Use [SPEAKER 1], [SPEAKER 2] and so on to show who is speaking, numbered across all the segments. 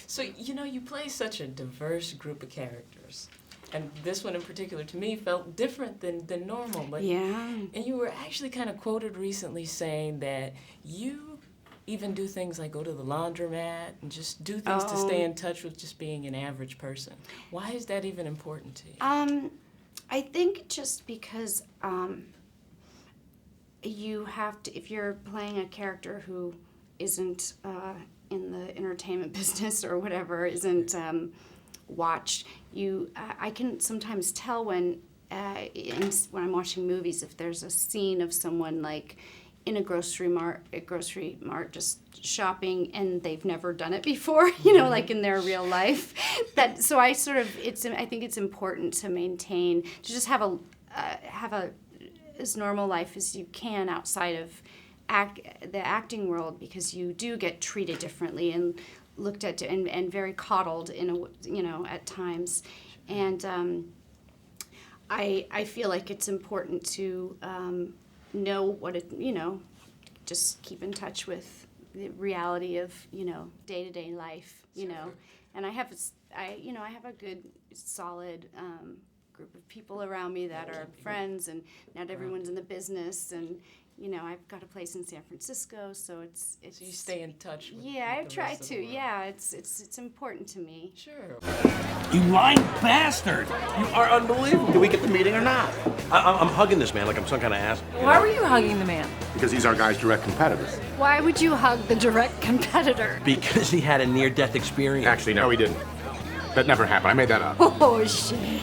[SPEAKER 1] So, you know, you play such a diverse group of characters. And this one in particular, to me, felt different than normal. But,
[SPEAKER 2] yeah.
[SPEAKER 1] And you were actually kind of quoted recently saying that you even do things like go to the laundromat and just do things to stay in touch with just being an average person. Why is that even important to you?
[SPEAKER 2] I think just because you have to, if you're playing a character who isn't in the entertainment business or whatever, isn't watched, I can sometimes tell when I'm watching movies if there's a scene of someone like in a grocery mart just shopping and they've never done it before, you know, like in their real life. So I think it's important to maintain, to just have a as normal life as you can outside of the acting world, because you do get treated differently and looked at and very coddled at times. And I feel like it's important to know what just keep in touch with the reality of, day-to-day life, know. And I have a good, solid group of people around me that are friends, and not everyone's in the business, and I've got a place in San Francisco, so it's
[SPEAKER 1] so you stay in touch with
[SPEAKER 2] I
[SPEAKER 1] the
[SPEAKER 2] try
[SPEAKER 1] rest of
[SPEAKER 2] to.
[SPEAKER 1] the world.
[SPEAKER 2] Yeah, it's important to me.
[SPEAKER 1] Sure.
[SPEAKER 3] You lying bastard!
[SPEAKER 4] You are unbelievable. Do we get the meeting or not? I'm hugging this man like I'm some kind of ass.
[SPEAKER 5] Why were you hugging the man?
[SPEAKER 6] Because he's our guy's direct competitor.
[SPEAKER 5] Why would you hug the direct competitor?
[SPEAKER 4] Because he had a near-death experience.
[SPEAKER 6] Actually, no, he didn't. That never happened. I made that up.
[SPEAKER 5] Oh, shame.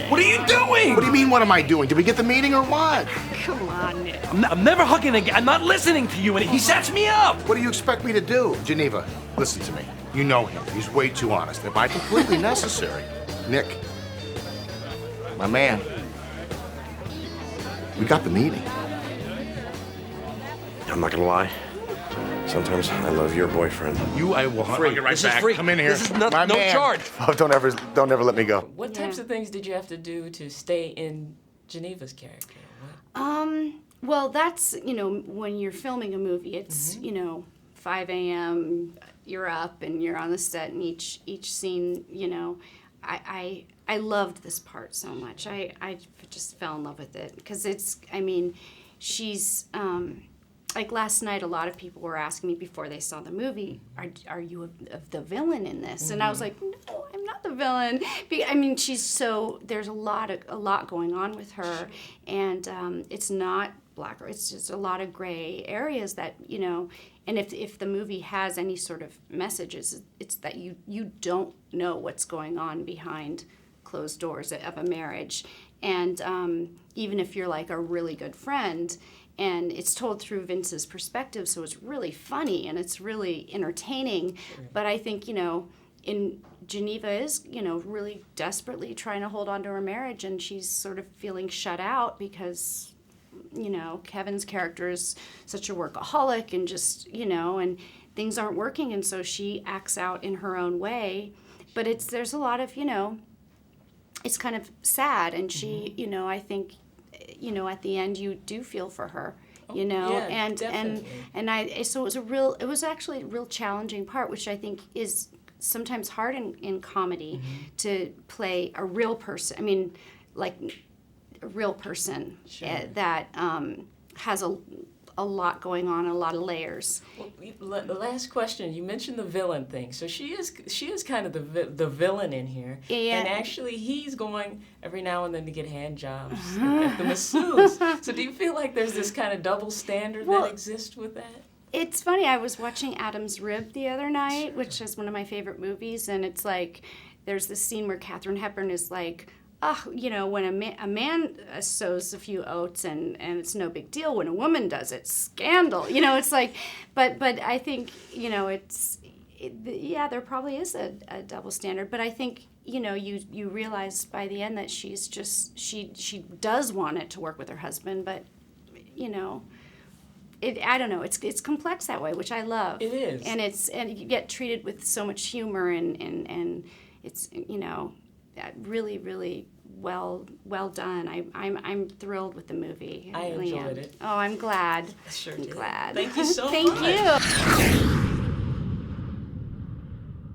[SPEAKER 3] What are you doing?
[SPEAKER 6] What do you mean, what am I doing? Did we get the meeting or what?
[SPEAKER 5] Come on, Nick.
[SPEAKER 3] I'm never hugging again. I'm not listening to you, and he sets me up.
[SPEAKER 6] What do you expect me to do? Geneva, listen to me. You know him. He's way too honest. If I completely necessary. Nick, my man, we got the meeting.
[SPEAKER 4] I'm not gonna lie. Sometimes I love your boyfriend.
[SPEAKER 6] I will hug you right
[SPEAKER 4] This
[SPEAKER 6] back.
[SPEAKER 4] is free.
[SPEAKER 6] Come in here.
[SPEAKER 4] This is no
[SPEAKER 6] My man.
[SPEAKER 4] charge.
[SPEAKER 6] Oh, don't ever let me go.
[SPEAKER 1] What types of things did you have to do to stay in Geneva's character?
[SPEAKER 2] Well, that's, when you're filming a movie, it's, 5 a.m., you're up and you're on the set, and each scene, I loved this part so much. I just fell in love with it, because she's, like last night, a lot of people were asking me before they saw the movie, are you the villain in this? And I was like, no, I'm not the villain. There's a lot going on with her, and it's not black, or it's just a lot of gray areas that, and if the movie has any sort of messages, it's that you don't know what's going on behind closed doors of a marriage. And even if you're like a really good friend, and it's told through Vince's perspective, so it's really funny and it's really entertaining. But I think, in Geneva is, really desperately trying to hold on to her marriage, and she's sort of feeling shut out because, Kevin's character is such a workaholic and just, and things aren't working, and so she acts out in her own way. But there's a lot of, it's kind of sad, and she, I think, at the end you do feel for her,
[SPEAKER 1] Yeah,
[SPEAKER 2] so it was actually a real challenging part, which I think is sometimes hard in comedy, to play a real person. Like a real person that has a lot going on, a lot of layers.
[SPEAKER 1] Well, the last question, you mentioned the villain thing. So she is kind of the villain in here.
[SPEAKER 2] Yeah.
[SPEAKER 1] And actually he's going every now and then to get hand jobs at the masseuse. So do you feel like there's this kind of double standard that exists with that?
[SPEAKER 2] It's funny, I was watching Adam's Rib the other night, which is one of my favorite movies, and it's like, there's this scene where Katharine Hepburn is like, when a man sows a few oats and it's no big deal. When a woman does it, scandal. It's like, but I think, there probably is a double standard. But I think, you realize by the end that she's just, she does want it to work with her husband, but, I don't know. It's complex that way, which I love.
[SPEAKER 1] It is,
[SPEAKER 2] and you get treated with so much humor, and it's really, really well done. I'm thrilled with the movie.
[SPEAKER 1] I
[SPEAKER 2] really
[SPEAKER 1] enjoyed
[SPEAKER 2] am.
[SPEAKER 1] it.
[SPEAKER 2] Oh, I'm glad.
[SPEAKER 1] I sure
[SPEAKER 2] I'm
[SPEAKER 1] did.
[SPEAKER 2] glad.
[SPEAKER 1] Thank you so
[SPEAKER 2] Thank
[SPEAKER 1] much.
[SPEAKER 2] you.